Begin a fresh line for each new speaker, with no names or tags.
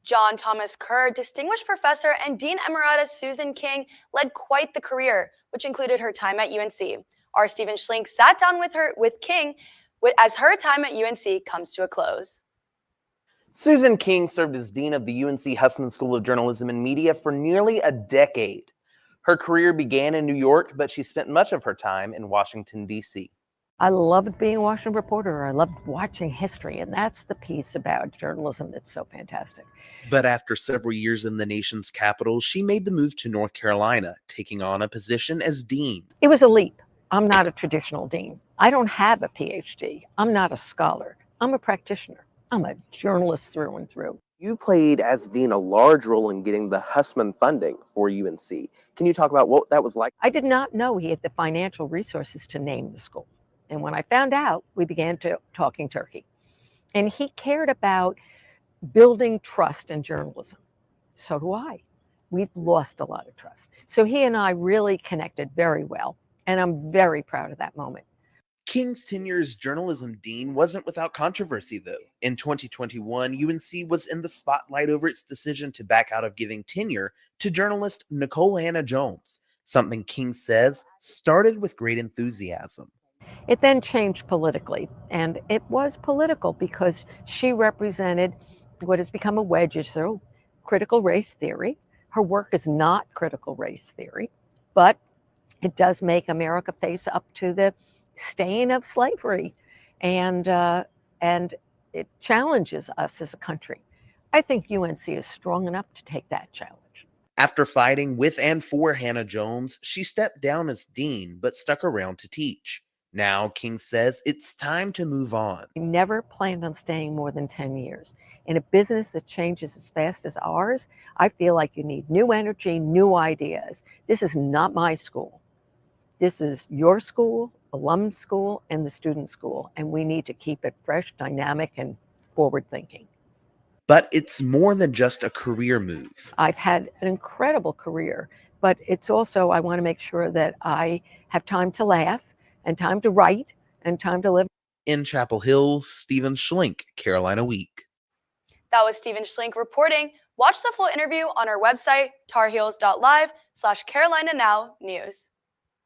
John Thomas Kerr, Distinguished Professor, and Dean Emeritus Susan King led quite the career, which included her time at UNC. Our Stephen Schlink sat down with King as her time at UNC comes to a close.
Susan King served as Dean of the UNC Hussman School of Journalism and Media for nearly a decade. Her career began in New York, but she spent much of her time in Washington, D.C.
I loved being a Washington reporter. I loved watching history, and that's the piece about journalism that's so fantastic.
But after several years in the nation's capital, she made the move to North Carolina, taking on a position as dean.
It was a leap. I'm not a traditional dean. I don't have a PhD. I'm not a scholar. I'm a practitioner. I'm a journalist through and through.
You played as dean a large role in getting the Hussman funding for UNC. Can you talk about what that was like?
I did not know he had the financial resources to name the school. And when I found out, we began talking turkey. And he cared about building trust in journalism. So do I. We've lost a lot of trust. So he and I really connected very well. And I'm very proud of that moment.
King's tenure as journalism dean wasn't without controversy, though. In 2021, UNC was in the spotlight over its decision to back out of giving tenure to journalist Nicole Hannah-Jones, something King says started with great enthusiasm.
It then changed politically, and it was political because she represented what has become a wedge issue, critical race theory. Her work is not critical race theory, but it does make America face up to the stain of slavery, and it challenges us as a country. I think UNC is strong enough to take that challenge.
After fighting with and for Hannah-Jones, she stepped down as dean, but stuck around to teach. Now, King says it's time to move on.
We never planned on staying more than 10 years. In a business that changes as fast as ours, I feel like you need new energy, new ideas. This is not my school. This is your school, alum school, and the student school, and we need to keep it fresh, dynamic, and forward-thinking.
But it's more than just a career move.
I've had an incredible career, but it's also, I want to make sure that I have time to laugh, and time to write, and time to live.
In Chapel Hill, Stephen Schlink, Carolina Week.
That was Stephen Schlink reporting. Watch the full interview on our website, tarheels.live/Carolina Now News.